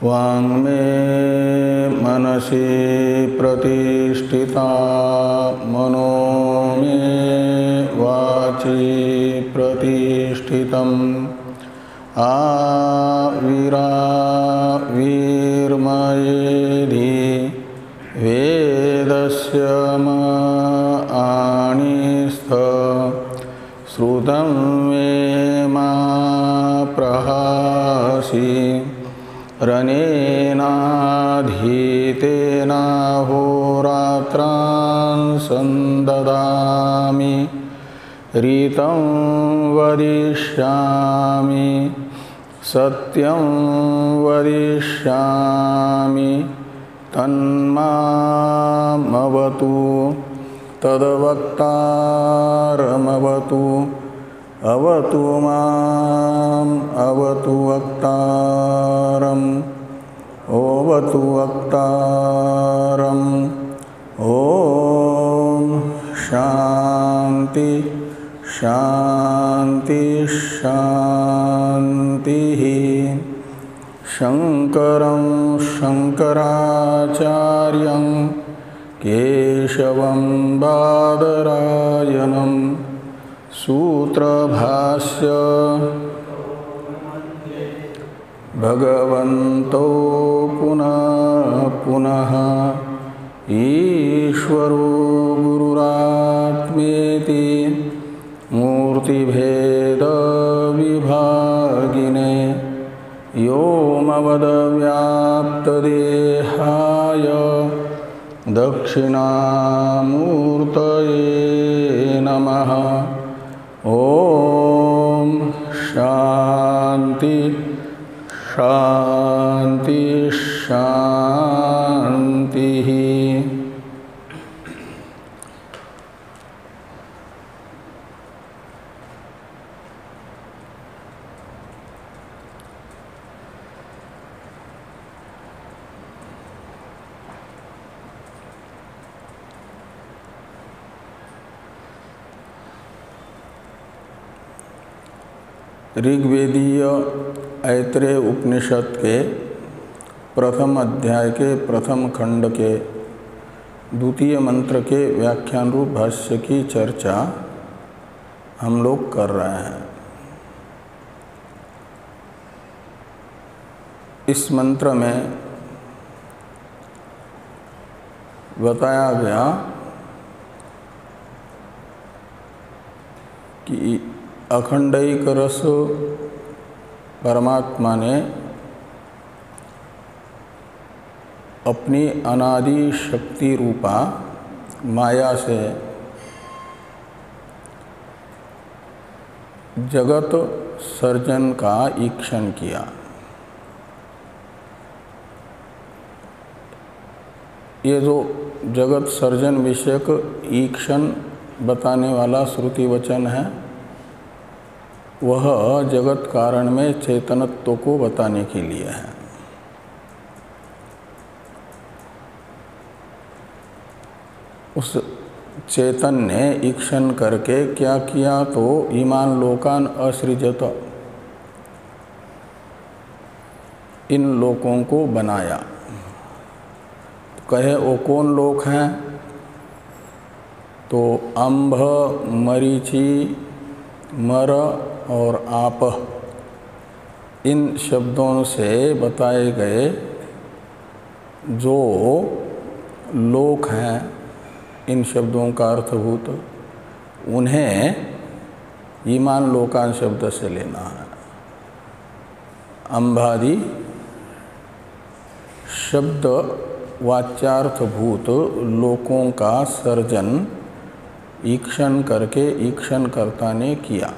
वाङ्मे मनसि प्रतिष्ठिता मनो मे वाचि प्रतिष्ठितम् आविराविर्मयेधि वेदस्य माणिस्थ श्रुतं मे मा प्रहासि रनेनाधीतेनाहोरात्रान् सन्ददामि ऋतं वदिष्यामि सत्यं वदिष्यामि तन्मामवतु तद्वक्तारमवतु अवतु माम् अवतु वक्तारम् अवतु वक्तारम्। ॐ शान्ति शान्ति शान्तिः। शङ्करं शङ्कराचार्यं केशवं बादरायणं सूत्रभाष्य भगवन्तो पुनः पुनः ईश्वरो गुरुरात्मेति मूर्तिभेदविभागिने व्योमवद्व्याप्तदेहाय दक्षिणामूर्तये नमः। ॐ शान्ति शान्ति शान्तिः। ऋग्वेदीय ऐत्रेय उपनिषद के प्रथम अध्याय के प्रथम खंड के द्वितीय मंत्र के व्याख्यान रूप भाष्य की चर्चा हम लोग कर रहे हैं। इस मंत्र में बताया गया कि अखंडैक रस परमात्मा ने अपनी अनादि शक्ति रूपा माया से जगत सर्जन का ईक्षण किया। ये जो जगत सर्जन विषयक ईक्षण बताने वाला श्रुति वचन है, वह जगत कारण में चेतनत्व को बताने के लिए है। उस चेतन ने ईक्षण करके क्या किया तो ईमान लोकान असृजत, इन लोकों को बनाया। तो कहे वो कौन लोक हैं? तो अंभ, मरीचि, मर और आप, इन शब्दों से बताए गए जो लोक हैं, इन शब्दों का अर्थभूत, उन्हें ईमान लोकान शब्द से लेना है। अंबादि शब्द वाच्यार्थभूत लोकों का सर्जन ईक्षण करके ईक्षणकर्ता ने किया।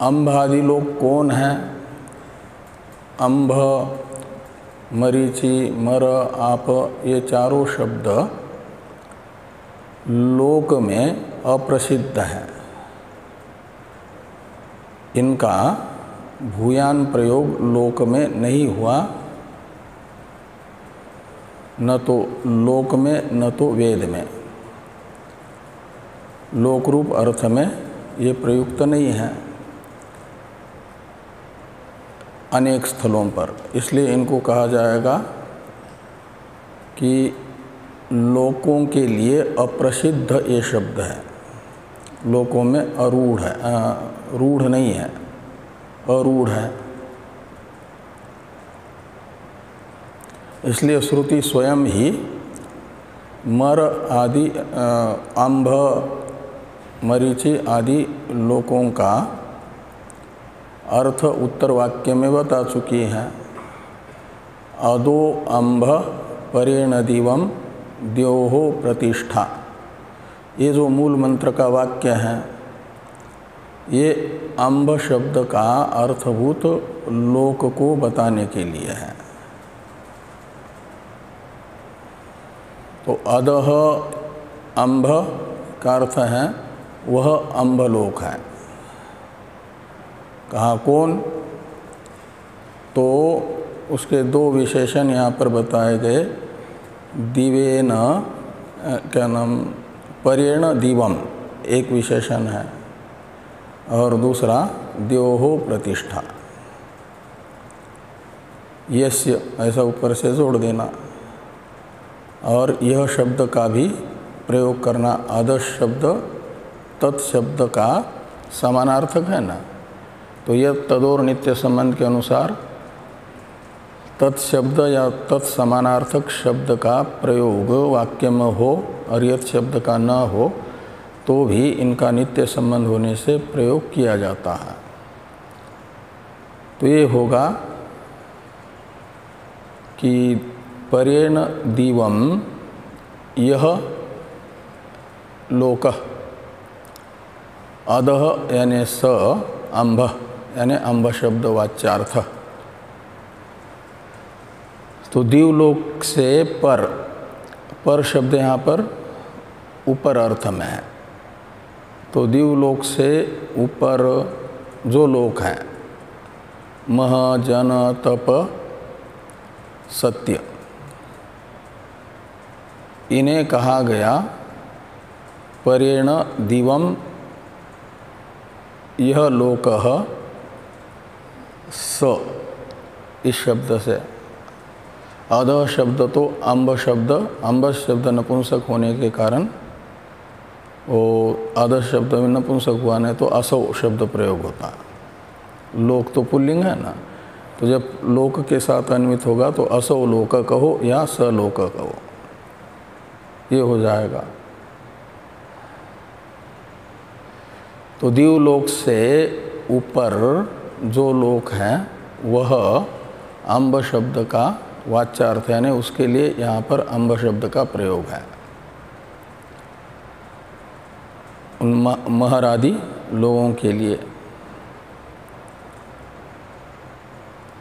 अंबादि लोक कौन है? अंभ, मरीचि, मर, आप, ये चारों शब्द लोक में अप्रसिद्ध है। इनका भूयान प्रयोग लोक में नहीं हुआ, न तो लोक में न तो वेद में। लोक रूप अर्थ में ये प्रयुक्त नहीं है। अनेक स्थलों पर, इसलिए इनको कहा जाएगा कि लोकों के लिए अप्रसिद्ध ये शब्द है। लोकों में अरूढ़ है, रूढ़ नहीं है, अरूढ़ है। इसलिए श्रुति स्वयं ही मर आदि अंभ मरीचि आदि लोकों का अर्थ उत्तर वाक्य में बता चुकी है। अदो अंभ परेण दिवम द्योहो प्रतिष्ठा, ये जो मूल मंत्र का वाक्य है, ये अंभ शब्द का अर्थभूत लोक को बताने के लिए है। तो अदह अंभ का अर्थ है वह अंभलोक है। कहाँ, कौन? तो उसके दो विशेषण यहाँ पर बताए गए। दिवेन, क्या नाम, परेण दिवम एक विशेषण है, और दूसरा द्योहो प्रतिष्ठा। यस्य ऐसा ऊपर से जोड़ देना, और यह शब्द का भी प्रयोग करना। अदश शब्द तत्शब्द का समानार्थक है ना, तो यह तदोर नित्य संबंध के अनुसार तत्शब्द या तत्समानार्थक शब्द का प्रयोग वाक्य में हो और यत शब्द का न हो तो भी इनका नित्य संबंध होने से प्रयोग किया जाता है। तो ये होगा कि परेण दिवम यह लोक, अदह यानि स अंभ यानी अंभ शब्द वाच्यार्थ। तो दीवलोक से पर, पर शब्द यहाँ पर ऊपर अर्थ में है। तो दीवलोक से ऊपर जो लोक है, मह जन तप सत्य, इन्हें कहा गया परेण दिवम यह लोकः स, इस शब्द से। अदह शब्द तो अम्ब शब्द, अम्ब शब्द नपुंसक होने के कारण वो अदह शब्द में नपुंसक हुआ, नहीं तो असौ शब्द प्रयोग होता। लोक तो पुल्लिंग है ना, तो जब लोक के साथ अन्वित होगा तो असौ लोक कहो या स लोक कहो, ये हो जाएगा। तो दीवलोक से ऊपर जो लोक है वह अम्ब शब्द का वाच्यार्थ, यानी उसके लिए यहाँ पर अम्ब शब्द का प्रयोग है। उन महर आदि लोगों के लिए।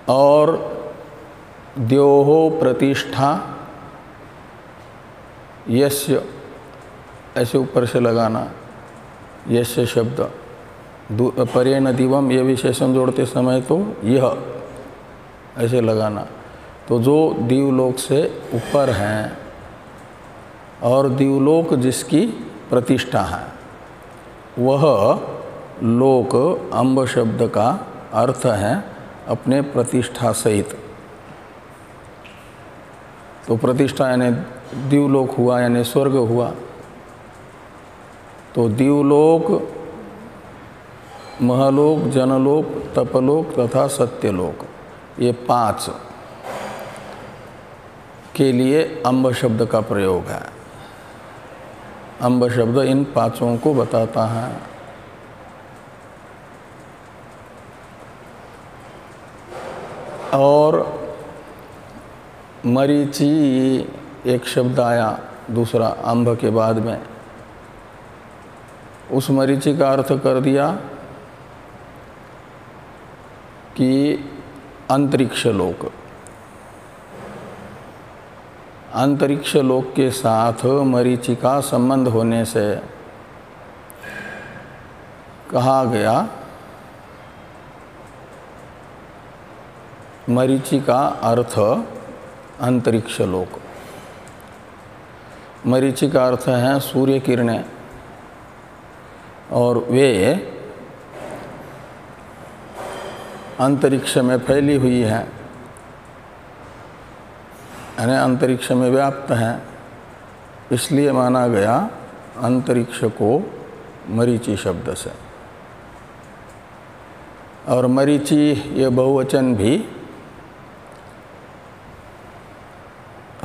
और द्योहो प्रतिष्ठा, यस्य ऐसे ऊपर से लगाना, यस्य शब्द परेण दिवम, ये विशेषण जोड़ते समय तो यह ऐसे लगाना। तो जो दीवलोक से ऊपर हैं और दीवलोक जिसकी प्रतिष्ठा है, वह लोक अम्ब शब्द का अर्थ है अपने प्रतिष्ठा सहित। तो प्रतिष्ठा यानी दीवलोक हुआ, यानी स्वर्ग हुआ। तो दीवलोक, महलोक, जनलोक, तपलोक तथा सत्यलोक, ये 5 के लिए अम्ब शब्द का प्रयोग है। अम्ब शब्द इन 5 को बताता है। और मरीचि एक शब्द आया दूसरा अम्ब के बाद में, उस मरीचि का अर्थ कर दिया कि अंतरिक्ष लोक। अंतरिक्ष लोक के साथ मरीचि का संबंध होने से कहा गया मरीचि का अर्थ अंतरिक्ष लोक। मरीचि का अर्थ है सूर्य किरणें, और वे अंतरिक्ष में फैली हुई है, यानी अंतरिक्ष में व्याप्त है, इसलिए माना गया अंतरिक्ष को मरीचि शब्द से। और मरीचि ये बहुवचन भी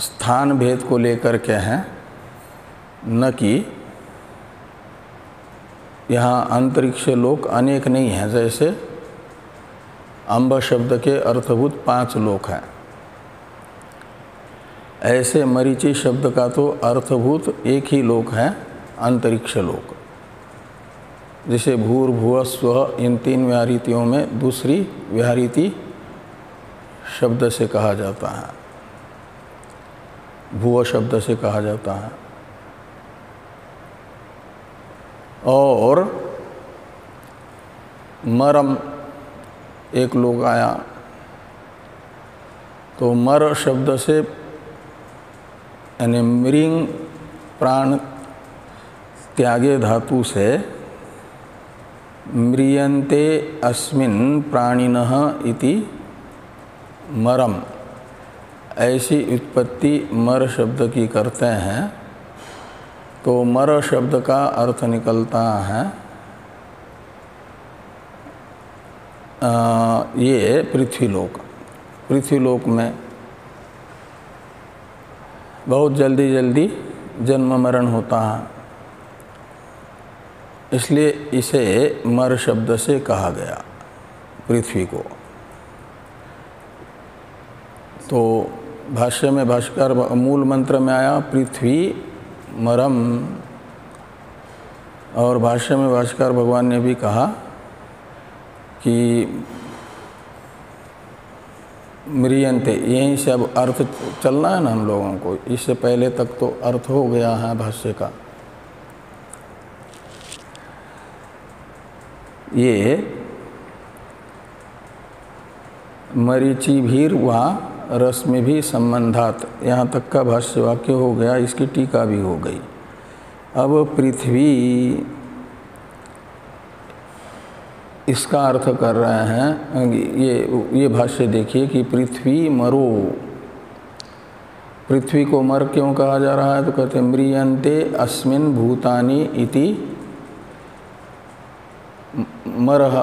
स्थान भेद को लेकर के हैं, न कि यहाँ अंतरिक्ष लोक अनेक नहीं हैं। जैसे अम्ब शब्द के अर्थभूत 5 लोक हैं, ऐसे मरीचि शब्द का तो अर्थभूत एक ही लोक है, अंतरिक्ष लोक। जिसे भूर्भुव स्व इन 3 व्याहृतियों में दूसरी व्याहृति शब्द से कहा जाता है, भुव शब्द से कहा जाता है। और मरम एक लोक आया, तो मर शब्द से यानी मृंग प्राण त्यागे धातु से म्रियन्ते अस्मिन् प्राणिनः इति मरम, ऐसी उत्पत्ति मर शब्द की करते हैं। तो मर शब्द का अर्थ निकलता है ये पृथ्वीलोक। पृथ्वीलोक में बहुत जल्दी जल्दी जन्म मरण होता है, इसलिए इसे मर शब्द से कहा गया पृथ्वी को। तो भाष्य में भाष्कर मूल मंत्र में आया पृथ्वी मरम, और भाष्य में भाष्कर भगवान ने भी कहा कि म्रियन्ते, यहीं से अब अर्थ चलना है ना हम लोगों को। इससे पहले तक तो अर्थ हो गया है भाष्य का। ये मरीचि भीर वा रस में भी संबंधात, यहाँ तक का भाष्य वाक्य हो गया, इसकी टीका भी हो गई। अब पृथ्वी इसका अर्थ कर रहे हैं, ये भाष्य देखिए कि पृथ्वी मरो, पृथ्वी को मर क्यों कहा जा रहा है? तो कहते हैं म्रियन्ते अस्मिन् भूतानि इति मरह,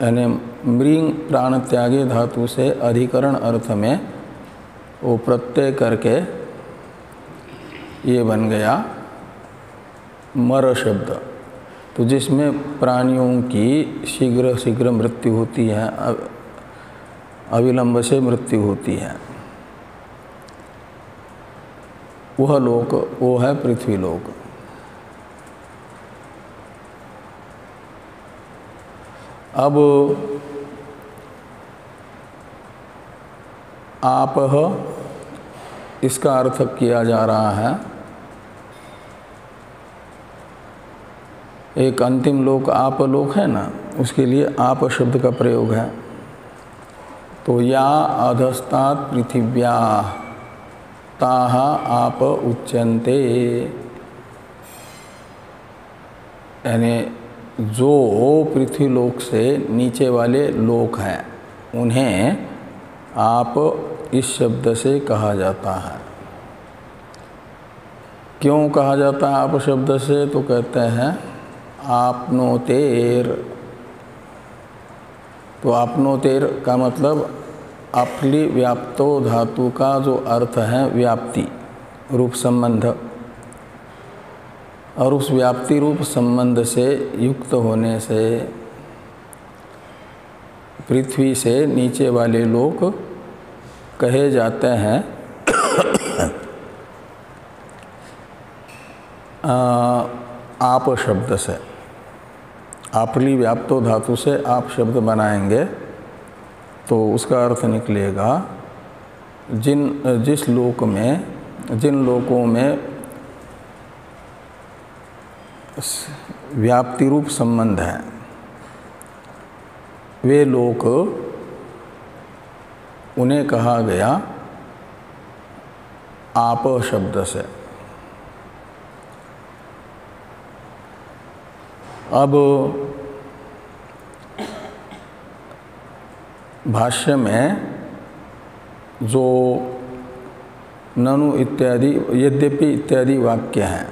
यानी मृंग प्राण त्यागे धातु से अधिकरण अर्थ में वो प्रत्यय करके ये बन गया मर शब्द। तो जिसमें प्राणियों की शीघ्र शीघ्र मृत्यु होती है, अविलंब से मृत्यु होती है, वह लोक वो है पृथ्वी लोक। अब आपह इसका अर्थ किया जा रहा है, एक अंतिम लोक आप लोक है ना, उसके लिए आप शब्द का प्रयोग है। तो या अधस्तात् पृथिव्या ताः आप उच्यन्ते, यानी जो पृथ्वी लोक से नीचे वाले लोक हैं उन्हें आप इस शब्द से कहा जाता है। क्यों कहा जाता है आप शब्द से? तो कहते हैं आपनोतेर। तो आपनोतेर का मतलब अपली व्याप्तो धातु का जो अर्थ है व्याप्ति रूप संबंध, और उस व्याप्ति रूप संबंध से युक्त होने से पृथ्वी से नीचे वाले लोक कहे जाते हैं आप शब्द से। आपली व्याप्तो धातु से आप शब्द बनाएंगे तो उसका अर्थ निकलेगा जिस लोक में, जिन लोकों में व्याप्ति रूप संबंध है, वे लोक उन्हें कहा गया आप शब्द से। अब भाष्य में जो ननु इत्यादि यद्यपि इत्यादि वाक्य हैं,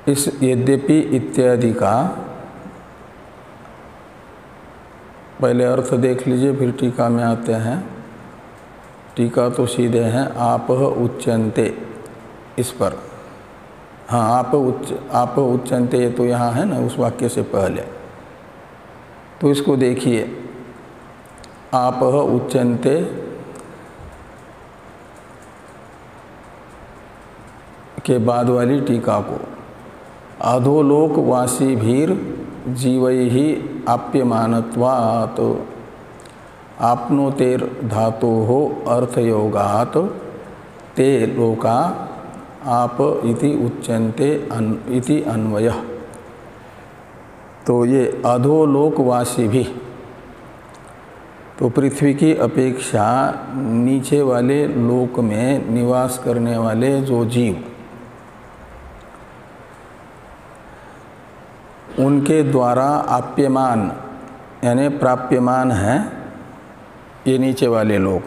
इस यद्यपि इत्यादि का पहले अर्थ देख लीजिए, फिर टीका में आते हैं। टीका तो सीधे हैं आप उच्यन्ते, इस पर। हाँ, आप उच्यन्ते, ये तो यहाँ है ना उस वाक्य से पहले। तो इसको देखिए, आप उच्यन्ते के बाद वाली टीका को, अधोलोकवासी भीर जीवैहि आप्यमानत्वात् आपनोतेर धातोः अर्थयोगात् ते लोका आप इति उच्यन्ते इति अन्वयः। तो ये अधोलोकवासी भी, तो पृथ्वी की अपेक्षा नीचे वाले लोक में निवास करने वाले जो जीव, उनके द्वारा आप्यमान यानी प्राप्यमान हैं ये नीचे वाले लोग।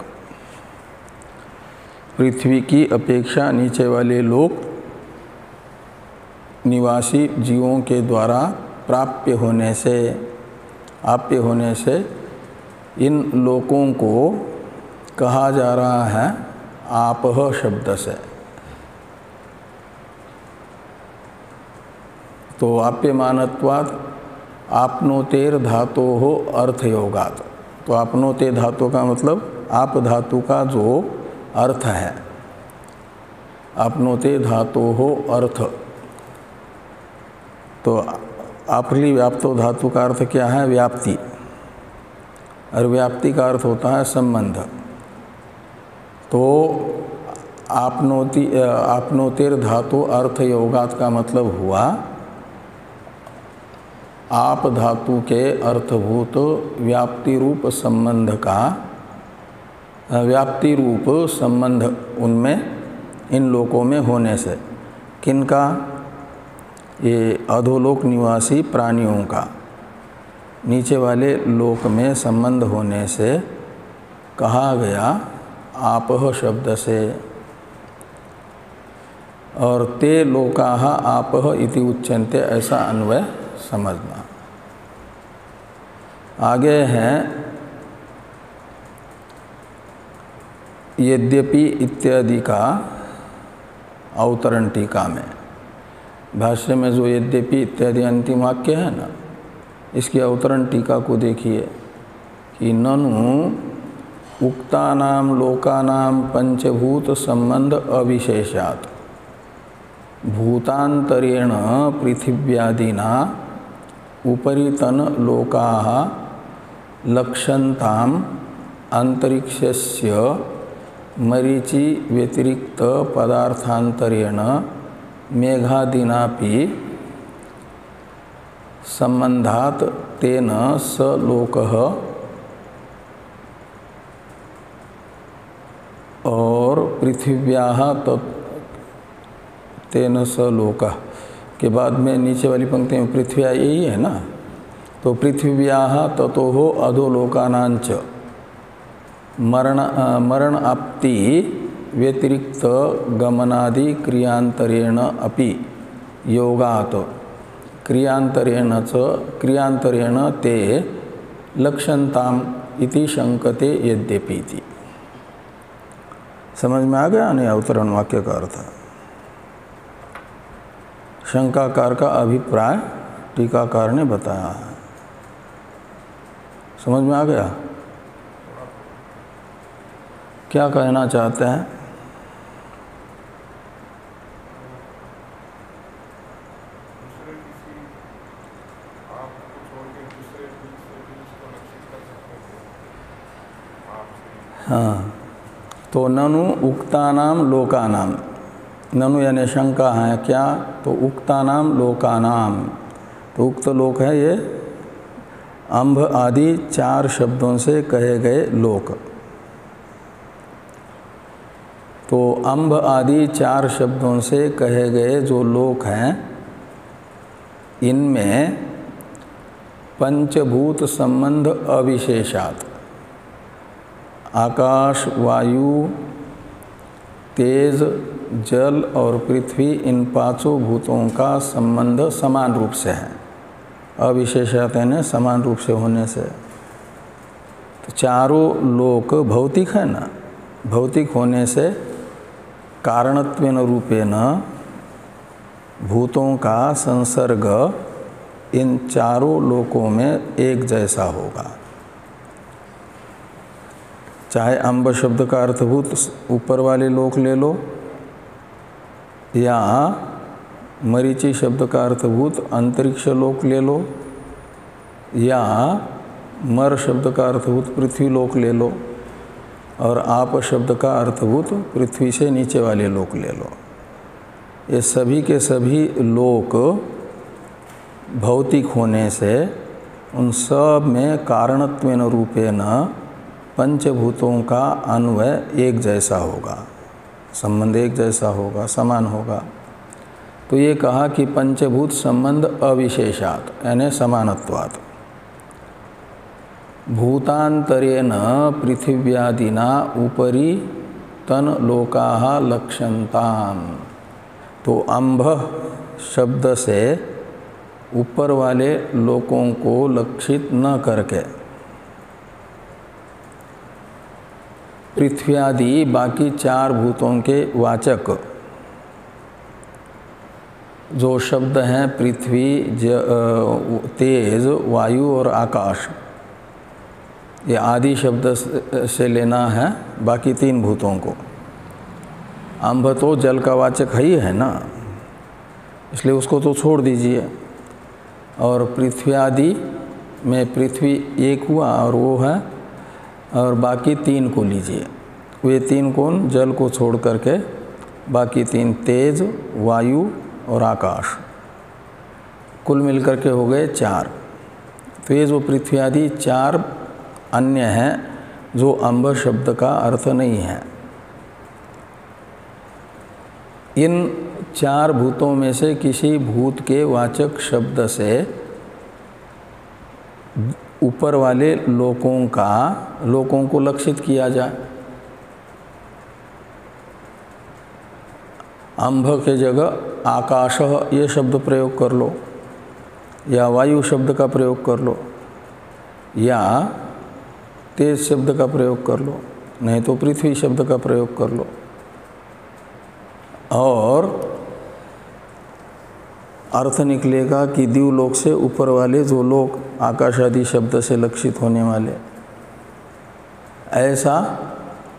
पृथ्वी की अपेक्षा नीचे वाले लोग निवासी जीवों के द्वारा प्राप्य होने से, आप्य होने से इन लोकों को कहा जा रहा है आपह शब्द से। तो आप्यमानत्वात् आपनोतेर धातोः अर्थयोगात्। तो आपनोते धातु का मतलब आप धातु का जो अर्थ है, आपनोते धातोः अर्थ। तो आपली व्याप्तो धातु का अर्थ क्या है? व्याप्ति। और व्याप्ति का अर्थ होता है संबंध। तो आपनोतेर धातु अर्थयोगात् का मतलब हुआ आप धातु के अर्थभूत व्याप्ति रूप संबंध का, व्याप्ति रूप संबंध उनमें इन लोकों में होने से। किनका? ये अधोलोक निवासी प्राणियों का नीचे वाले लोक में संबंध होने से कहा गया आपह शब्द से। और ते लोकाः आपह इति उच्यन्ते, ऐसा अन्वय समझना। आगे हैं यद्यपि इत्यादि का अवतरण टीका में। भाष्य में जो यद्यपि इत्यादि अंतिम वाक्य है ना, इसकी अवतरण टीका को देखिए कि ननु उक्तानाम लोकानाम पंचभूत संबंध अविशेषात् भूतांतरेण पृथिव्यादिना उपरितन लोकाः लक्षन्ताम अंतरिक्षस्य मरीचि व्यतिरिक्त पदार्थांतरेण मेघादिनापि संबंधात् तेन स लोकः, और पृथिव्याः तेन स लोकः के बाद में नीचे वाली पंक्ति में पृथ्व्या यही है ना। तो पृथिव्याः ततोः अधोलोकानांच मरण आपति व्यतिरिक्त गमनादि क्रियांतरेण अपि योगात् क्रियांतरेण ते लक्षन्ताम इति शंकते यद्यपि। समझ में आ गया नहीं अवतरण वाक्य का अर्थ? शंकाकार का अभिप्राय टीकाकार ने बताया है। समझ में आ गया? क्या कहना चाहते हैं? हाँ, तो ननु उक्तानाम लोकानाम, ननु यानी शंका है क्या? तो उक्तानाम लोकानाम, तो उक्त लोक है ये अंभ आदि 4 शब्दों से कहे गए लोक। तो अंभ आदि 4 शब्दों से कहे गए जो लोक हैं, इनमें पंचभूत संबंध अविशेषात, आकाश, वायु, तेज, जल और पृथ्वी, इन पांचों भूतों का संबंध समान रूप से है। अविशेषात यानी समान रूप से होने से। तो चारों लोक भौतिक है ना, भौतिक होने से कारणत्वेन रूपेण भूतों का संसर्ग इन चारों लोकों में एक जैसा होगा। चाहे अम्ब शब्द का अर्थभूत ऊपर वाले लोक ले लो, या मरीचि शब्द का अर्थभूत अंतरिक्ष लोक ले लो, या मर शब्द का अर्थभूत पृथ्वी लोक ले लो, और आप शब्द का अर्थभूत पृथ्वी से नीचे वाले लोक ले लो। ये सभी के सभी लोक भौतिक होने से उन सब में कारणत्वेन रूपेण पंचभूतों का अन्वय एक जैसा होगा, संबंध एक जैसा होगा, समान होगा। तो ये कहा कि पंचभूत संबंध अविशेषात यानी समानत्वात्। भूतांतरेण पृथिव्यादिना उपरि तन लोकाः लक्ष्यन्तान्। तो अम्भ शब्द से ऊपर वाले लोकों को लक्षित न करके पृथ्व्यादि बाकी चार भूतों के वाचक जो शब्द हैं पृथ्वी, तेज, वायु और आकाश, ये आदि शब्द से लेना है बाकी तीन भूतों को। अम्भ तो जल का वाचक ही है ना, इसलिए उसको तो छोड़ दीजिए। और पृथ्वी आदि में पृथ्वी एक हुआ और वो है, और बाकी तीन को लीजिए। वे तीन कौन? जल को छोड़ करके बाकी तीन तेज, वायु और आकाश, कुल मिलकर के हो गए चार। तो ये जो पृथ्वी आदि चार अन्य हैं जो अम्ब शब्द का अर्थ नहीं है। इन चार भूतों में से किसी भूत के वाचक शब्द से ऊपर वाले लोकों को लक्षित किया जाए। अम्भ के जगह आकाश ये शब्द प्रयोग कर लो, या वायु शब्द का प्रयोग कर लो, या तेज शब्द का प्रयोग कर लो, नहीं तो पृथ्वी शब्द का प्रयोग कर लो। और अर्थ निकलेगा कि दिवलोक से ऊपर वाले जो लोग आकाश आदि शब्द से लक्षित होने वाले, ऐसा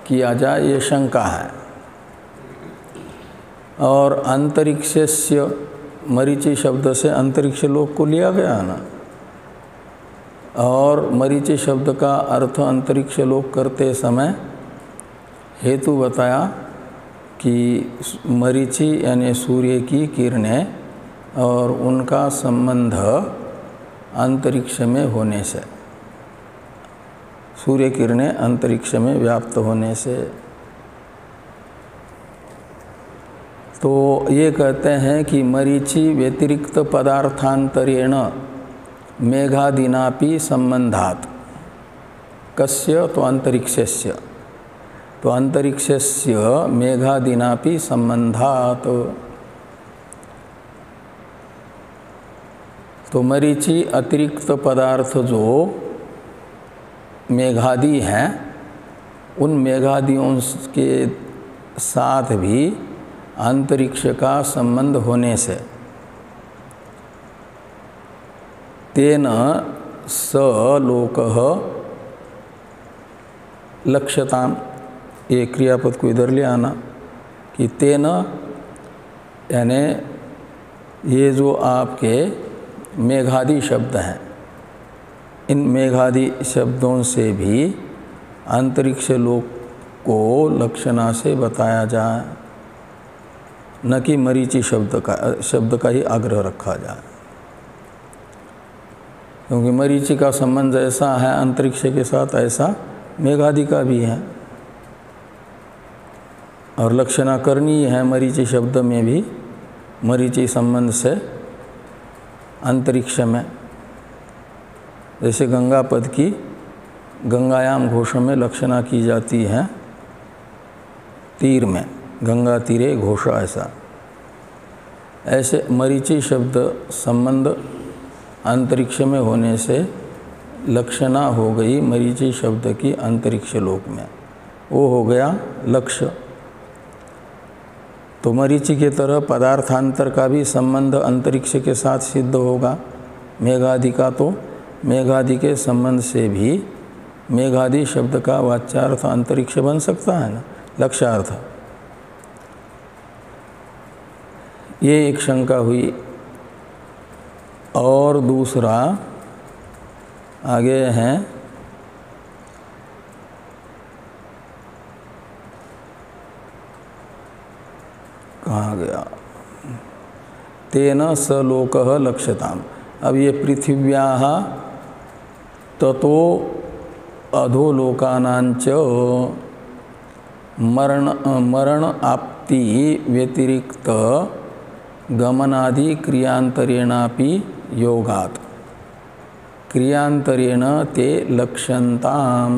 किया जाए, ये शंका है। और अंतरिक्षस्य मरीचि शब्द से अंतरिक्ष लोक को लिया गया ना, और मरीचि शब्द का अर्थ अंतरिक्ष लोक करते समय हेतु बताया कि मरीचि यानी सूर्य की किरणें और उनका संबंध अंतरिक्ष में होने से, सूर्य किरणें अंतरिक्ष में व्याप्त होने से। तो ये कहते हैं कि मरीचि व्यतिरिक्त पदार्थांतरेण मेघादिनापि संबंधात्, कस्य? तो अंतरिक्षस्य। तो अंतरिक्षस्य मेघादिनापि संबंधात्। तो मरीचि अतिरिक्त पदार्थ जो मेघादि हैं, उन मेघादियों के साथ भी अंतरिक्ष का संबंध होने से तेन स लोकः लक्ष्यताम्। ये क्रियापद को इधर ले आना कि तेन यानी ये जो आपके मेघादि शब्द हैं, इन मेघादि शब्दों से भी अंतरिक्ष लोक को लक्षणा से बताया जाए, न कि मरीचि शब्द का ही आग्रह रखा जाए। क्योंकि मरीचि का संबंध जैसा है अंतरिक्ष के साथ, ऐसा मेघादि का भी है, और लक्षणा करनी है मरीचि शब्द में भी मरीचि संबंध से अंतरिक्ष में। जैसे गंगा पद की गंगायाम घोष में लक्षणा की जाती है तीर में, गंगा तीरे घोष, ऐसे मरीचि शब्द संबंध अंतरिक्ष में होने से लक्षणा हो गई मरीचि शब्द की अंतरिक्ष लोक में, वो हो गया लक्ष्य। तो मरीचि की तरह पदार्थांतर का भी संबंध अंतरिक्ष के साथ सिद्ध होगा। मेघादि का तो मेघादि के संबंध से भी मेघादि शब्द का वाच्यार्थ अंतरिक्ष बन सकता है ना, लक्ष्यार्थ। ये एक शंका हुई। और दूसरा आगे हैं कहाँ गया, तेन स लोकः लक्ष्यताम्। अब ये पृथिव्याः ततो अधोलोकानांच मरण आपति व्यतिरिक्त गमनादि क्रियांतरेणापि योगात् क्रियांतरेण ते लक्ष्यन्ताम्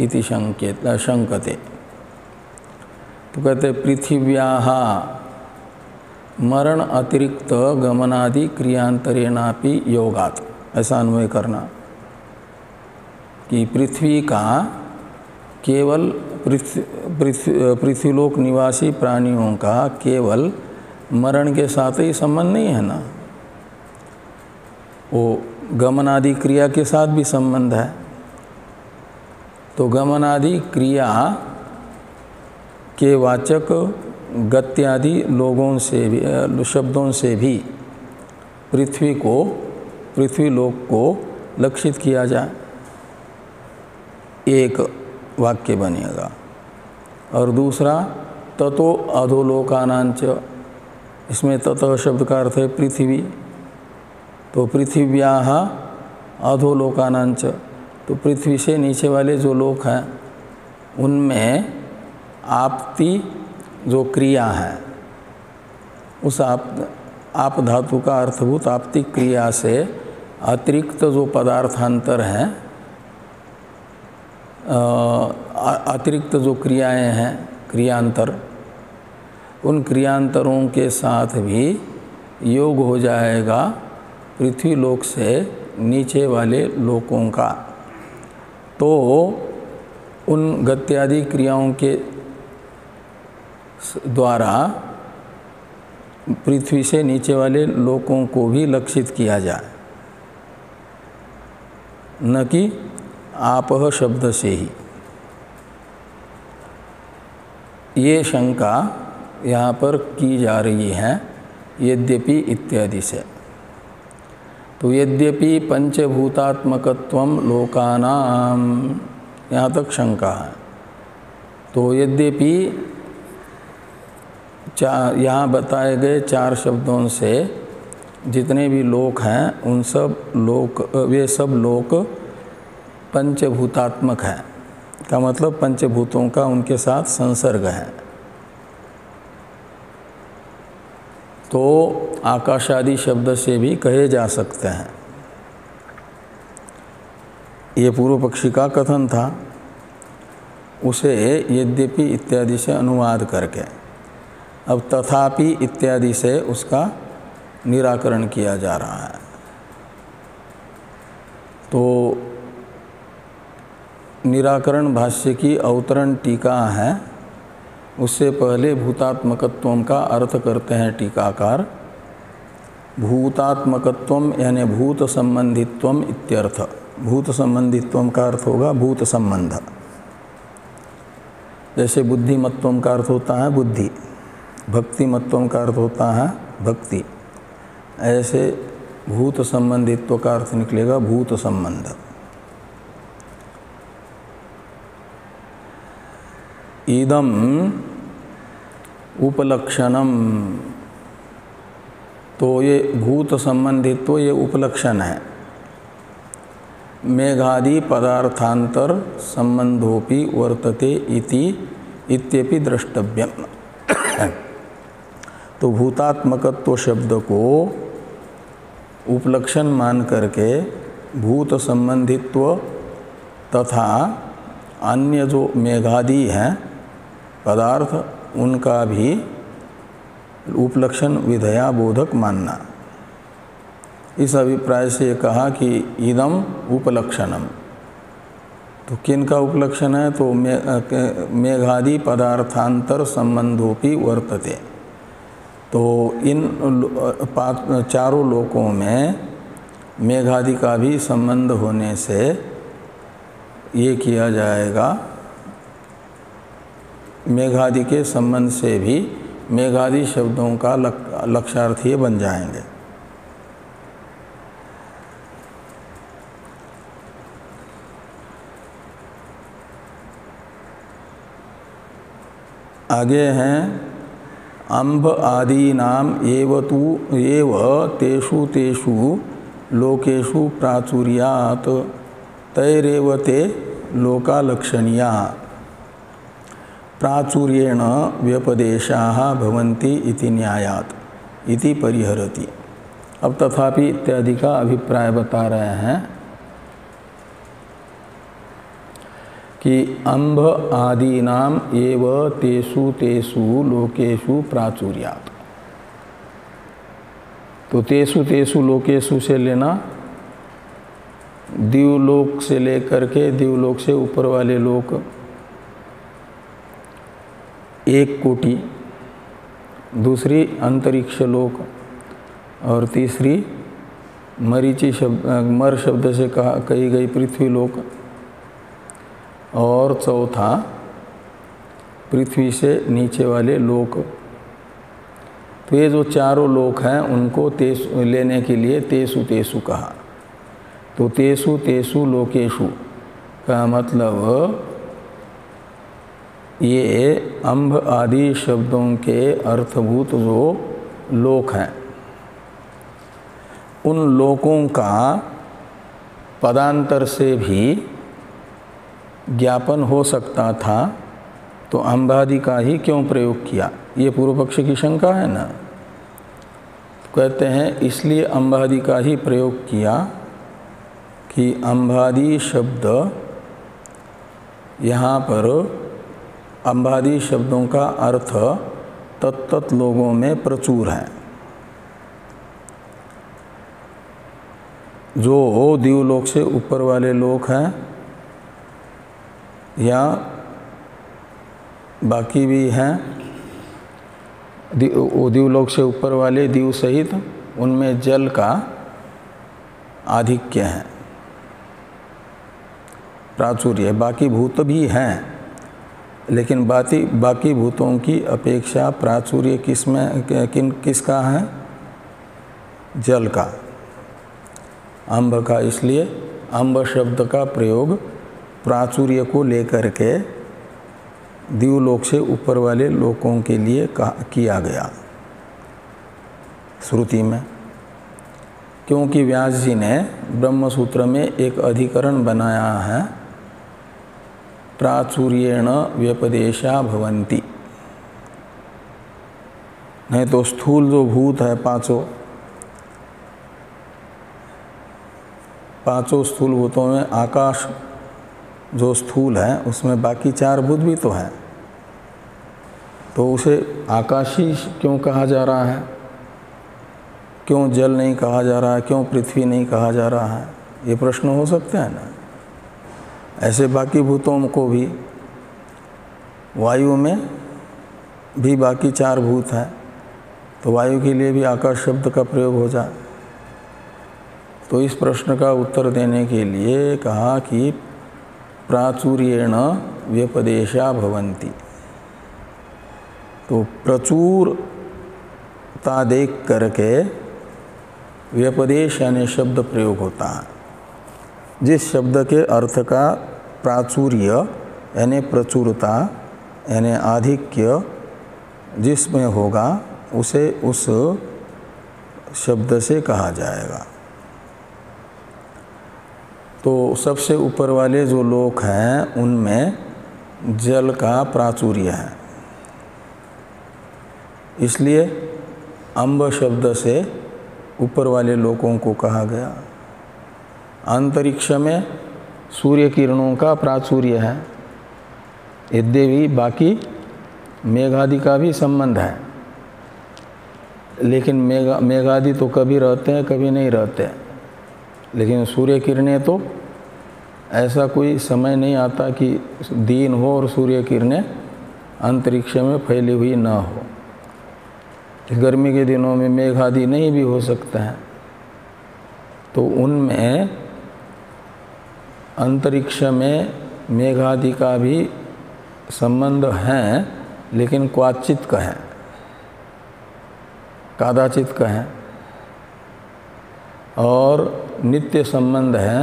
इति शंकते। तो कहते पृथिव्याः मरण अतिरिक्त गमनादि क्रियांतरेणापि योगात्, ऐसा अन्वय करना कि पृथ्वी का केवल पृथ्वीलोक निवासी प्राणियों का केवल मरण के साथ ही संबंध नहीं है ना, वो गमनादि क्रिया के साथ भी संबंध है। तो गमनादि क्रिया के वाचक गत्यादि लोगों से भी शब्दों से भी पृथ्वीलोक को लक्षित किया जाए, एक वाक्य बनेगा। और दूसरा ततो अधोलोकानांच, इसमें ततः शब्द का अर्थ है पृथ्वी, तो पृथिव्याः अधोलोकानांच, तो पृथ्वी से नीचे वाले जो लोक हैं उनमें आपति जो क्रिया है, उस आप धातु का अर्थभूत आपतिक क्रिया से अतिरिक्त जो पदार्थांतर हैं, अतिरिक्त जो क्रियाएं हैं क्रियांतर, उन क्रियांतरों के साथ भी योग हो जाएगा पृथ्वी लोक से नीचे वाले लोकों का। तो उन गत्यादि क्रियाओं के द्वारा पृथ्वी से नीचे वाले लोकों को भी लक्षित किया जाए, न कि आपह शब्द से ही। ये शंका यहाँ पर की जा रही है यद्यपि इत्यादि से। तो यद्यपि पंचभूतात्मकत्वम लोकानाम, यहाँ तक शंका है। तो यद्यपि यहाँ बताए गए चार शब्दों से जितने भी लोक हैं उन सब लोक, वे सब लोक पंचभूतात्मक हैं, का मतलब पंचभूतों का उनके साथ संसर्ग है। तो आकाशादि शब्द से भी कहे जा सकते हैं। ये पूर्व पक्षी का कथन था, उसे यद्यपि इत्यादि से अनुवाद करके अब तथापि इत्यादि से उसका निराकरण किया जा रहा है। तो निराकरण भाष्य की अवतरण टीका है, उससे पहले भूतात्मकत्वम का अर्थ करते हैं टीकाकार। भूतात्मकत्वम यानी भूत संबंधित्वम इत्यर्थ। भूत संबंधित्वम का अर्थ होगा भूत संबंध। जैसे बुद्धिमत्वम का अर्थ होता है बुद्धि, भक्तिमत्वम का अर्थ होता है भक्ति, ऐसे भूत संबंधित्व का अर्थ निकलेगा भूत संबंध। इदम उपलक्षणम, तो ये भूत संबंधित्व ये उपलक्षण है। मेघादि पदार्थांतर संबंधोपि वर्तते इति इत्यपि द्रष्टव्यम। तो भूतात्मकत्व शब्द को उपलक्षण मान करके भूत संबंधित्व तथा अन्य जो मेघादि हैं पदार्थ उनका भी उपलक्षण विधया बोधक मानना। इस अभिप्राय से कहा कि इदम उपलक्षणम, तो किन का उपलक्षण है? तो मेघादि पदार्थांतर संबंधोपि वर्तते। तो इन चारों लोकों में मेघादि का भी संबंध होने से ये किया जाएगा, मेघादि के संबंध से भी मेघादि शब्दों का लक्षार्थी बन जाएंगे। आगे हैं अम्भ आदि नाम एव तेषु तेषु लोकेषु प्राचुर्यात् तैरेव ते लोकालक्षणीया प्राचुर्येण व्यपदेशाः भवन्ति इति न्यायात् इति परिहरति। अब तथापि इत्यादि का अभिप्राय बता रहे हैं कि अम्भ आदीनाम एव तेषु तेषु लोकेषु प्राचुर्यात्। तो तेषु लोकेषु से लेना दिवलोक से लेकर के दिवलोक से ऊपर वाले लोक 1 कोटि, दूसरी अंतरिक्ष लोक, और तीसरी मरीचि शब्द मर शब्द से कही गई पृथ्वी लोक, और चौथा पृथ्वी से नीचे वाले लोक। तो ये जो चारों लोक हैं उनको तेषु लेने के लिए तेषु कहा। तो तेषु लोकेषु का मतलब ये अम्भ आदि शब्दों के अर्थभूत जो लोक हैं उन लोकों का पदांतर से भी ज्ञापन हो सकता था, तो अम्बादि का ही क्यों प्रयोग किया? ये पूर्व पक्ष की शंका है ना। कहते हैं इसलिए अम्बादि का ही प्रयोग किया कि अम्बादि शब्द यहाँ पर अम्बादि शब्दों का अर्थ तत्त लोगों में प्रचुर है। जो दिवलोक से ऊपर वाले लोक हैं या बाकी भी हैं, दिवलोक से ऊपर वाले दिव सहित उनमें जल का आधिक्य है, प्राचुर्य। बाकी भूत भी हैं, लेकिन बाकी भूतों की अपेक्षा प्राचुर्य किसका है? जल का, अम्ब का। इसलिए अम्ब शब्द का प्रयोग प्राचुर्य को लेकर के दिवलोक से ऊपर वाले लोकों के लिए किया गया श्रुति में, क्योंकि व्यास जी ने ब्रह्मसूत्र में एक अधिकरण बनाया है प्राचुर्येण व्यपदेशा भवन्ति। नहीं तो स्थूल जो भूत है पांचों स्थूल भूतों में आकाश जो स्थूल है उसमें बाकी 4 भूत भी तो हैं, तो उसे आकाशी क्यों कहा जा रहा है? क्यों जल नहीं कहा जा रहा है? क्यों पृथ्वी नहीं कहा जा रहा है? ये प्रश्न हो सकते हैं ना। ऐसे बाकी भूतों को भी, वायु में भी बाकी 4 भूत हैं, तो वायु के लिए भी आकाश शब्द का प्रयोग हो जाए। तो इस प्रश्न का उत्तर देने के लिए कहा कि प्राचुर्येण व्यपदेशा भवन्ति। तो प्रचुरता देख करके व्यपदेश यानी शब्द प्रयोग होता है। जिस शब्द के अर्थ का प्राचुर्य यानी प्रचुरता यानी आधिक्य जिसमें होगा उसे उस शब्द से कहा जाएगा। तो सबसे ऊपर वाले जो लोक हैं उनमें जल का प्राचुर्य है, इसलिए अम्ब शब्द से ऊपर वाले लोकों को कहा गया। अंतरिक्ष में सूर्य किरणों का प्राचुर्य है, यद्यपि बाकी मेघादि का भी संबंध है, लेकिन मेघादि तो कभी रहते हैं कभी नहीं रहते, लेकिन सूर्य किरणें तो ऐसा कोई समय नहीं आता कि दिन हो और सूर्य किरणें अंतरिक्ष में फैली हुई ना हो। गर्मी के दिनों में मेघादि नहीं भी हो सकते हैं, तो उनमें अंतरिक्ष में मेघादि का भी संबंध है, लेकिन क्वचित का है, कदाचित का है, और नित्य संबंध है,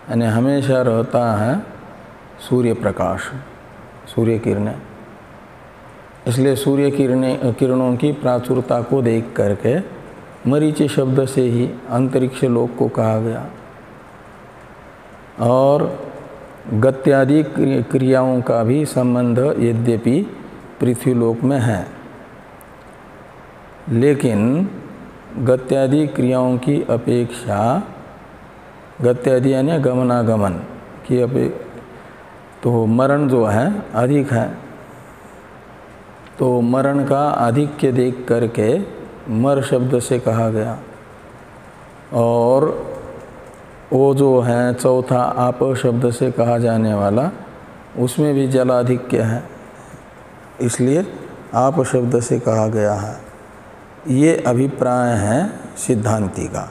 यानी हमेशा रहता है सूर्य प्रकाश, सूर्य किरणें। इसलिए सूर्य किरणों की प्राचुरता को देख करके मरीचि शब्द से ही अंतरिक्ष लोक को कहा गया। और गत्यादि क्रियाओं का भी संबंध यद्यपि पृथ्वीलोक में है, लेकिन गत्यादि क्रियाओं की अपेक्षा, गत्यादि यानी गमनागमन की तो मरण जो है अधिक है, तो मरण का आधिक्य देख करके मर शब्द से कहा गया। और वो जो है चौथा आप शब्द से कहा जाने वाला, उसमें भी जलाधिक्य है, इसलिए आप शब्द से कहा गया है। ये अभिप्राय है सिद्धांति का,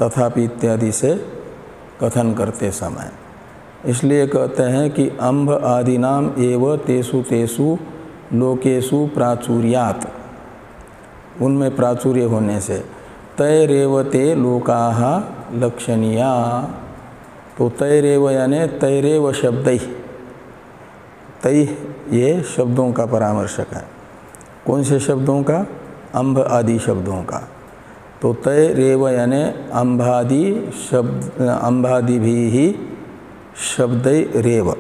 तथापि इत्यादि से कथन करते समय। इसलिए कहते हैं कि अम्भ आदिनाम एव तेषु तेषु लोकेषु प्राचुर्यात्, उनमें प्राचुर्य होने से, तैरेव ते लोकाः लक्षणीया। तो तैरेव यानी तैरेव शब्दैः, तै ये शब्दों का परामर्शक है। कौन से शब्दों का? अम्भ आदि शब्दों का। तो तैरेव यानी अम्भादि शब्द, अम्भादि भी ही शब्दै रेव,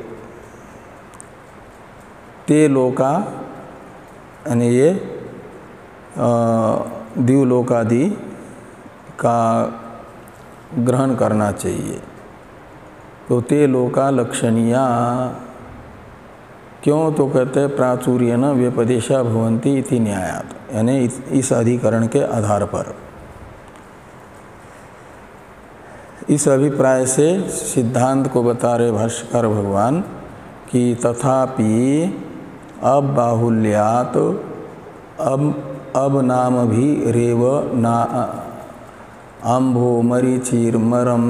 ते लोका यानी ये द्युलोकादि का ग्रहण करना चाहिए। तो ते लोका लक्षणीया, क्यों? तो कहते हैं प्राचुर्य न व्यपदेशा भवन्ति इति न्यायात्, यानी इस अधिकरण के आधार पर। इस अभिप्राय से सिद्धांत को बता रहे भाष्यकार भगवान कि तथापि अब बाहुल्यात अब नाम भी रेव ना आम्भो मरीचिर मरम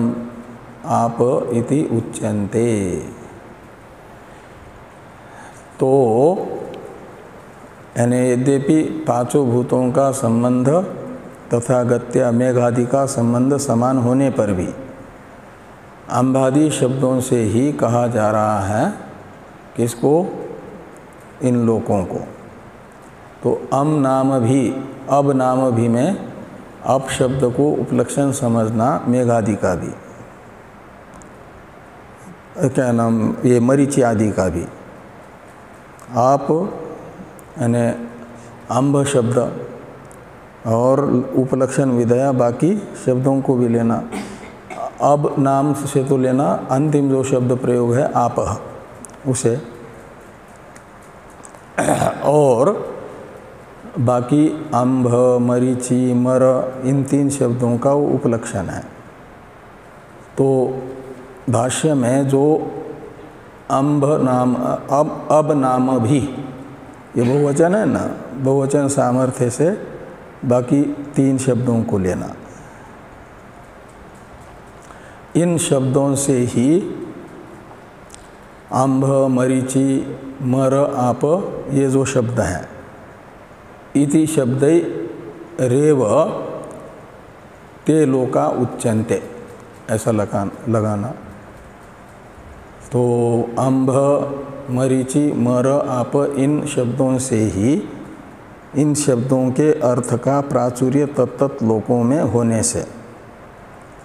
आप इति उच्यन्ते। तो यानी यद्यपि पांचों भूतों का संबंध तथा गत्या मेघादि का संबंध समान होने पर भी अम्भादि शब्दों से ही कहा जा रहा है किसको? इन लोकों को। तो अम नाम भी, अब नाम भी में अप शब्द को उपलक्षण समझना मेघादि का भी, क्या नाम, ये मरीचि आदि का भी। आप यानी अम्भ शब्द और उपलक्षण विधया बाकी शब्दों को भी लेना। अब नाम से तो लेना अंतिम जो शब्द प्रयोग है आपह, उसे, और बाकी अम्भ मरीचि मर इन तीन शब्दों का वो उपलक्षण है। तो भाष्य में जो अम्भ नाम, अब नाम भी, ये बहुवचन है ना, बहुवचन सामर्थ्य से बाकी तीन शब्दों को लेना। इन शब्दों से ही अम्भ मरीचि मर आप ये जो शब्द हैं, इति शब्दै रेव ते लोका उच्यन्ते, ऐसा लगाना। तो अम्भ मरीचि मर आप इन शब्दों से ही, इन शब्दों के अर्थ का प्राचुर्य तत्त लोकों में होने से,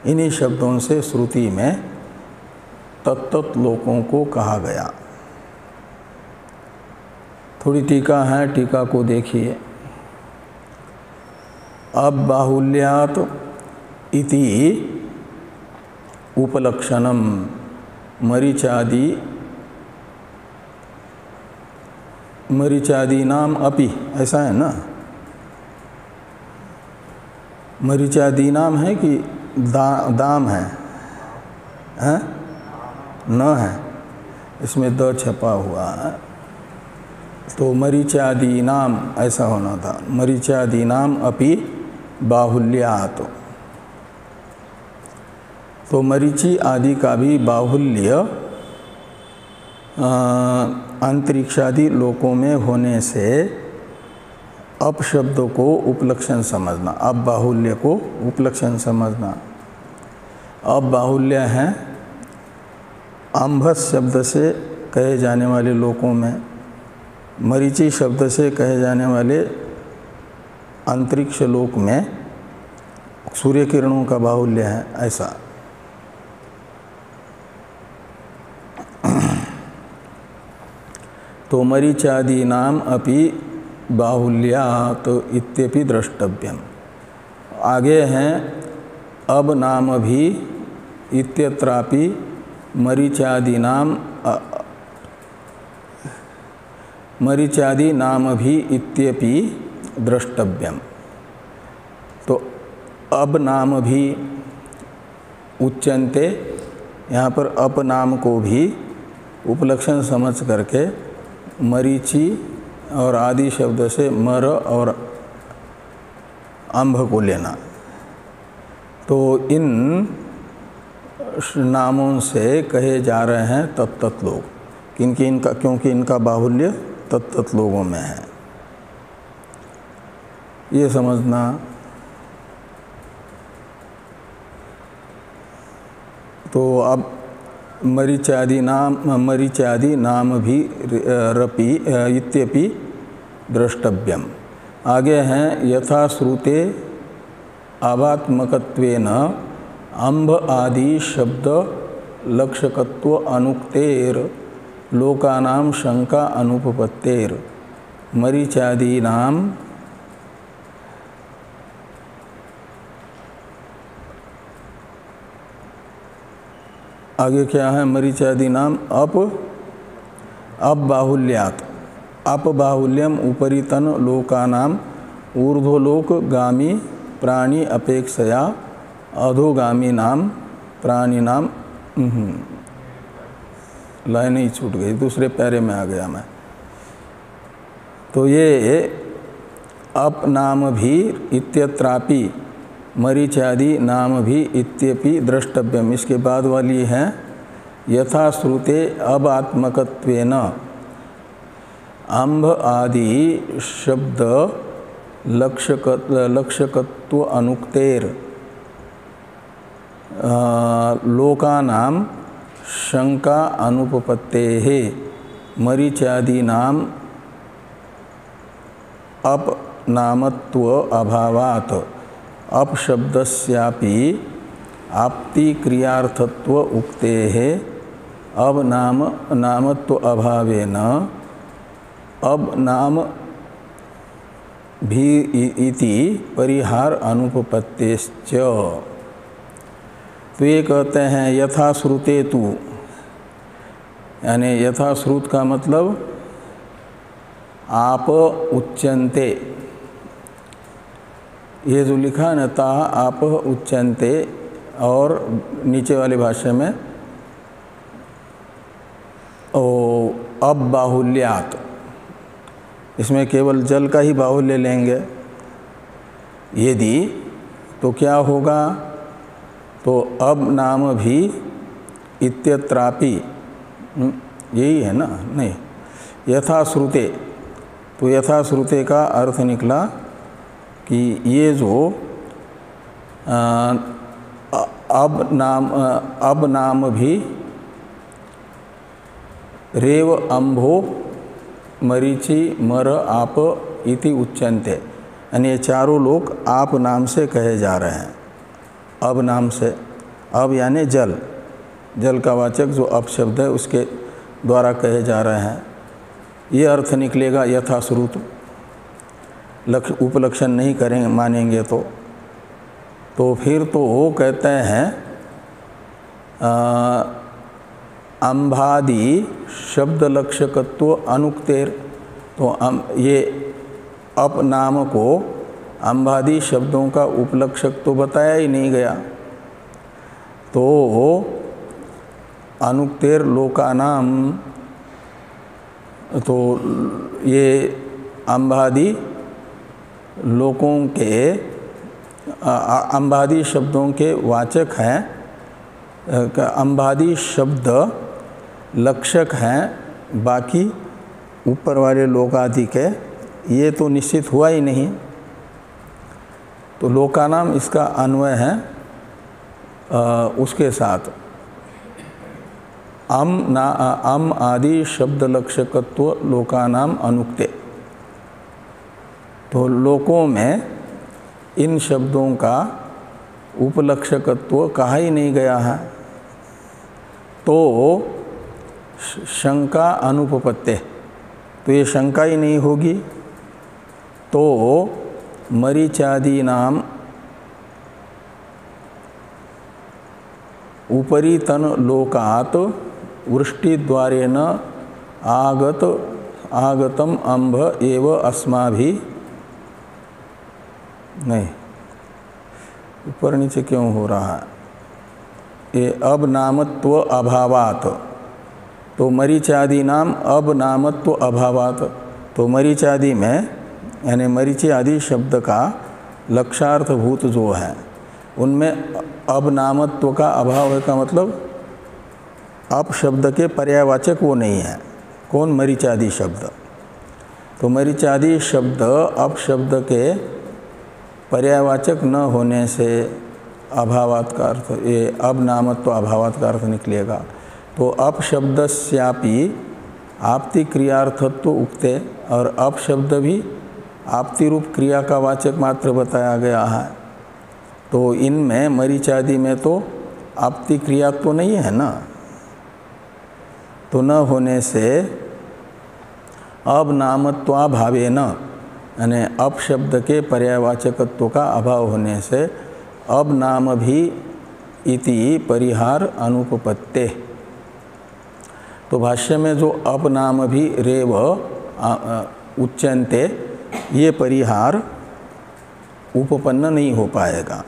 इन्हीं शब्दों से श्रुति में तत्त लोकों को कहा गया। थोड़ी टीका है, टीका को देखिए। अब बाहुल्यात इति उपलक्षणम मरीचादीनाम अपि, ऐसा है ना? मरीचादीनाम है कि दाम है? हैं? न है, इसमें द छपा हुआ है, तो मरीचादीनाम ऐसा होना था। मरीचादीनाम अपि बाहुल्यात्, तो मरीचि आदि का भी बाहुल्य अंतरिक्षादि लोकों में होने से अप शब्द को उपलक्षण समझना, अप बाहुल्य को उपलक्षण समझना। अप बाहुल्य है अंभस शब्द से कहे जाने वाले लोकों में, मरीचि शब्द से कहे जाने वाले अंतरिक्ष लोक में सूर्य किरणों का बाहुल्य है, ऐसा। तो मरीचादीनाम अपि बाहुल्यात् इत्यपि द्रष्टव्यम। आगे हैं अब नाम भी इत्यत्रापि मरीचादि नाम भी इत्यपि द्रष्टव्यम। तो अब नाम भी उच्यन्ते, यहाँ पर अप नाम को भी उपलक्षण समझ करके मरीचि और आदि शब्द से मर और अंभ को लेना। तो इन नामों से कहे जा रहे हैं तत्त लोग, क्योंकि इनका बाहुल्य तत्त लोगों में है, ये समझना। तो अब मरीचादि नाम भी रपि इत्यपि द्रष्टव्यम। आगे हैं यथा श्रुते आवात्मकत्वेन अंभ आदि शब्द लक्षकत्व अनुक्तेर लोकानां शंका अनुपपत्तेर मरीचादीनाम आगे क्या है? मरीचादीनाम अप बाहुल्यात्, अप बाहुल्यम उपरितन लोकानाम ऊर्ध्वलोक गामी प्राणी अपेक्षया अधोगामी नाम प्राणी नाम। लाइन ही छूट गई, दूसरे पैरे में आ गया मैं। तो ये अप नाम भी इत्यत्रापि मरीचादि नाम भी इत्यपि द्रष्टव्यम, इसके बाद वाली है यथा श्रुते अबात्मकत्वेन अंभ आदि शब्द लक्षकत्व अनुक्तेर लोकानां शंका अनुपपत्तेः मरीचादीनाम अप नामत्व अभावात् अप शब्दस्यापि आप्ति क्रियार्थत्व उक्तेः अब नामत्व अभावेन अब नाम भी इति परिहार अनुपपत्तेश्च। तो ये कहते हैं यथा श्रुते तु, यानी यथा श्रुत का मतलब आप उच्यन्ते, ये जो लिखा है न ता आप उच्यन्ते, और नीचे वाले भाष्य में अब बाहुल्यात्, इसमें केवल जल का ही बाहुल्य लेंगे यदि, तो क्या होगा? तो अब नाम भी इत्यत्रापि, यही है ना? नहीं, यथा श्रुते, तो यथा श्रुते का अर्थ निकला कि ये जो अब नाम भी रेव अंभो मरीचि मर आप इति उच्यन्ते, यानी ये चारों लोग आप नाम से कहे जा रहे हैं। अब नाम से, अब यानी जल, जल का वाचक जो अब शब्द है उसके द्वारा कहे जा रहे हैं, ये अर्थ निकलेगा यथाश्रुत। उपलक्षण नहीं करेंगे, मानेंगे तो फिर तो वो कहते हैं अम्भादि शब्द लक्षकत्व अनुक्तेर, तो ये अप नाम को अम्भादि शब्दों का उपलक्षक तो बताया ही नहीं गया। तो अनुक्तेर लोकानाम, तो ये अम्भादि लोकों के अम्भादि शब्दों के वाचक हैं, अम्भादि शब्द लक्षक हैं, बाकी ऊपर वाले लोकादि के ये तो निश्चित हुआ ही नहीं। तो लोकानाम इसका अन्वय है उसके साथ अम आदि शब्द लक्षकत्व लोकानाम अनुक्ते। तो लोकों में इन शब्दों का उपलक्षकत्व कहा ही नहीं गया है, तो शंका अनुपपत्ते, तो ये शंका ही नहीं होगी। तो मरीचादि नाम उपरितन लोकात वृष्टिद्वारेण आगतम अम्भ एव अस्माभि, नहीं ऊपर नीचे क्यों हो रहा है, ये अब नामत्व अभावात, तो मरीचादि नाम अब नामत्व अभावात, तो मरीचादि में यानी मरीचि आदि शब्द का लक्षार्थभूत जो है उनमें अब नामत्व का अभाव है, का मतलब अप शब्द के पर्यायवाचक वो नहीं है। कौन? मरीचादि शब्द। तो मरीचादि शब्द अप शब्द के पर्यायवाचक न होने से अभावात का अर्थ, ये अब नामत्व अभावात का अर्थ निकलेगा। तो अप शब्दस्यापि आपति क्रियार्थत्व उक्ते, और अप शब्द भी आपति रूप क्रिया का वाचक मात्र बताया गया है। तो इनमें मरीचादि में तो आपति क्रिया तो नहीं है ना, तो न होने से अब नामत्वाभावे न, यानी अप शब्द के पर्यायवाचकत्व का अभाव होने से अब नाम भी इति परिहार अनुपपत्ते। तो भाष्य में जो अब नाम भी रेव उच्यन्ते, ये परिहार उपपन्न नहीं हो पाएगा,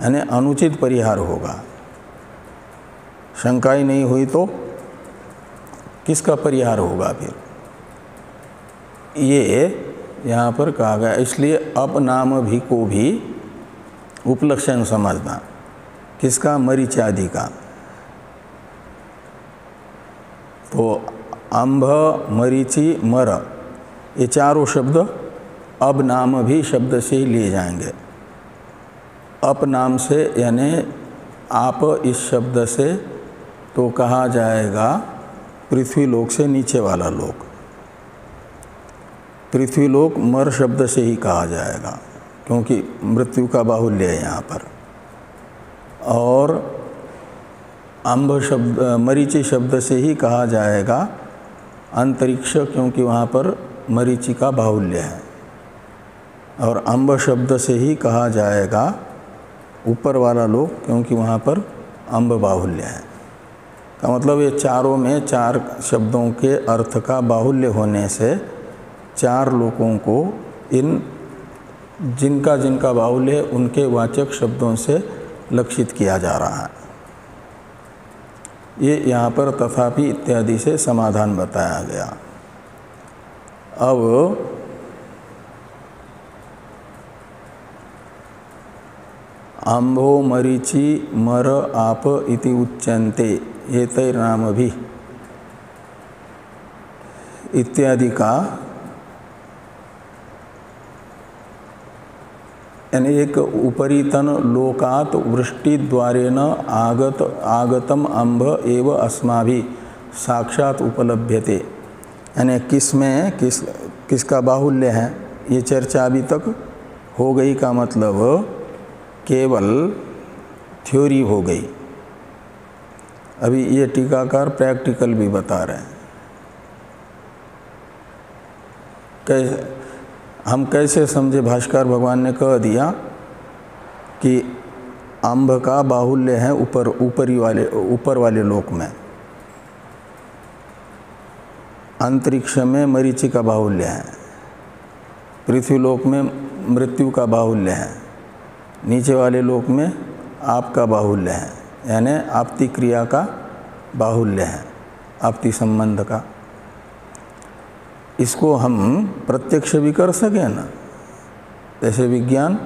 यानी अनुचित परिहार होगा। शंका ही नहीं हुई तो किसका परिहार होगा फिर, ये यहाँ पर कहा गया। इसलिए अप नाम भी को भी उपलक्षण समझना, किसका? मरीचादि का। तो अम्भ, मरीचि, मर, ये चारों शब्द अब नाम भी शब्द से ही लिए जाएंगे। अप नाम से यानी आप इस शब्द से तो कहा जाएगा पृथ्वी लोक से नीचे वाला लोक। पृथ्वी लोक मर शब्द से ही कहा जाएगा, क्योंकि मृत्यु का बाहुल्य है यहाँ पर। और अम्भ शब्द, मरीचि शब्द से ही कहा जाएगा अंतरिक्ष, क्योंकि वहाँ पर मरीचि का बाहुल्य है। और अम्ब शब्द से ही कहा जाएगा ऊपर वाला लोक, क्योंकि वहाँ पर अम्ब बाहुल्य है। का मतलब ये चारों में चार शब्दों के अर्थ का बाहुल्य होने से चार लोकों को इन जिनका जिनका बाहुल्य है उनके वाचक शब्दों से लक्षित किया जा रहा है। ये यहाँ पर तथापि इत्यादि से समाधान बताया गया। अब अम्भो मरीचि मर आप इति उच्यन्ते एतैर्नाम भी इत्यादि का, यानी एक उपरितन लोकात वृष्टि द्वारेण आगतम अम्भ एव अस्माभि साक्षात उपलभ्यते, यानी किसमें किसका बाहुल्य है ये चर्चा अभी तक हो गई। का मतलब केवल थ्योरी हो गई। अभी ये टीकाकार प्रैक्टिकल भी बता रहे हैं। हम कैसे समझे? भाष्कर भगवान ने कह दिया कि आम्भ का बाहुल्य है ऊपर वाले लोक में, अंतरिक्ष में मरीचि का बाहुल्य है, पृथ्वीलोक में मृत्यु का बाहुल्य है, नीचे वाले लोक में आप का बाहुल्य है, यानी आपती क्रिया का बाहुल्य है, आपती संबंध का। इसको हम प्रत्यक्ष भी कर सकें ना, जैसे विज्ञान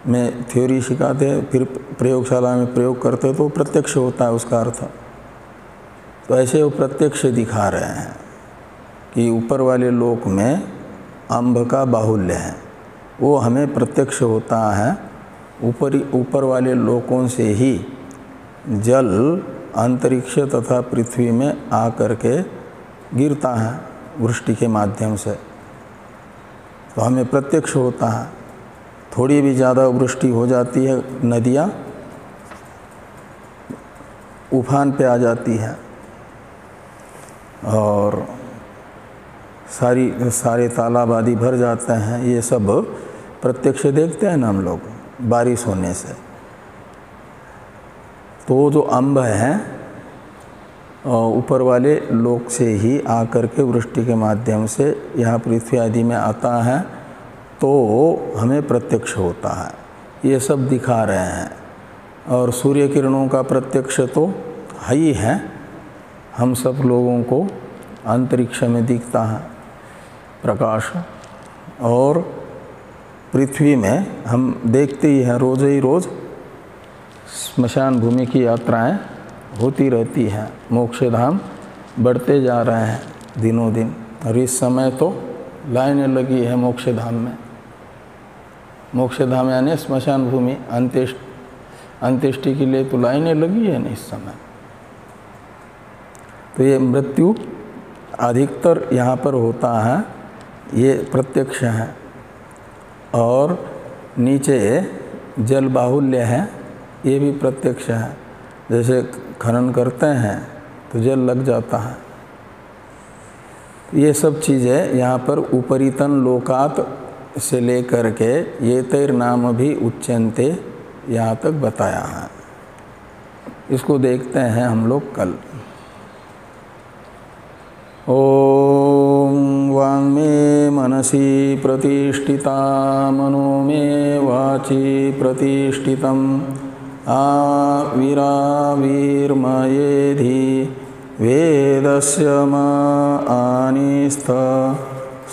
में थ्योरी सिखाते हैं, फिर प्रयोगशाला में प्रयोग करते तो प्रत्यक्ष होता है उसका अर्थ। तो ऐसे वो प्रत्यक्ष दिखा रहे हैं कि ऊपर वाले लोक में अम्भ का बाहुल्य है, वो हमें प्रत्यक्ष होता है। ऊपर वाले लोकों से ही जल अंतरिक्ष तथा पृथ्वी में आकर के गिरता है वृष्टि के माध्यम से, तो हमें प्रत्यक्ष होता है। थोड़ी भी ज़्यादा वृष्टि हो जाती है, नदियाँ उफान पे आ जाती है और सारे तालाब आदि भर जाते हैं। ये सब प्रत्यक्ष देखते हैं ना हम लोग बारिश होने से। तो जो अम्भ है ऊपर वाले लोक से ही आकर के वृष्टि के माध्यम से यहाँ पृथ्वी आदि में आता है, तो हमें प्रत्यक्ष होता है। ये सब दिखा रहे हैं। और सूर्य किरणों का प्रत्यक्ष तो है ही है, हम सब लोगों को अंतरिक्ष में दिखता है प्रकाश, और पृथ्वी में हम देखते ही हैं, रोज़ ही रोज़ स्मशान भूमि की यात्राएं होती रहती हैं, मोक्ष धाम बढ़ते जा रहे हैं दिनों दिन। और इस समय तो लाइनें लगी है मोक्ष धाम में। मोक्ष धाम यानी स्मशान भूमि, अंत्येष्टि के लिए तो लाइनें लगी है ना इस समय। तो ये मृत्यु अधिकतर यहाँ पर होता है, ये प्रत्यक्ष है। और नीचे जल बाहुल्य है, ये भी प्रत्यक्ष है। जैसे खनन करते हैं तो जल लग जाता है। ये सब चीज़ें यहाँ पर उपरितन लोकात से लेकर के ये तैर नाम भी उच्चन्ते यहाँ तक बताया है। इसको देखते हैं हम लोग कल। ओम वांग में मनसी प्रतिष्ठिता मनो में वाची प्रतिष्ठितम् आविराविर्मयेधि वेदस्य मानिस्थ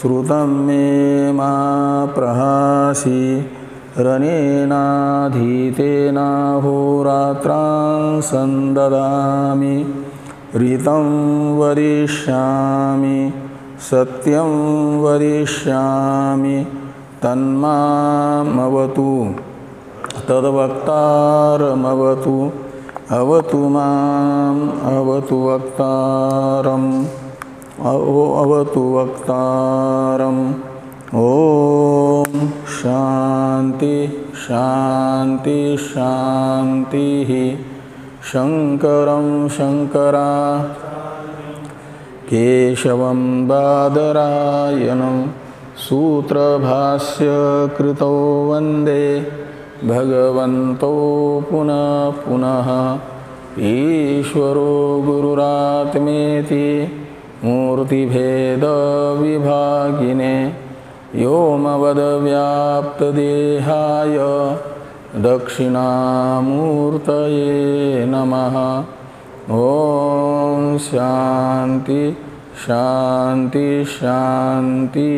श्रुतं मे मा प्रहासि रनेनाधीतेन होरात्रां संददामि ऋतं वदिष्यामि सत्यं वदिष्यामि तन्मामवतु तद्वक्तारमवतु अवतु माम् अवतु वक्तारम् अवतु वक्तारम्। ओम शांति शांति शांति। शंकरं शंकरा केशवं बादरायणं सूत्रभाष्य कृतो वंदे भगवन्तो पुनः पुनः। ईश्वरो गुरुरात्मेति मूर्तिभेद विभागिने व्योमवद्व्याप्तदेहाय दक्षिणामूर्तये नमः। ओम शांति शांति शांति।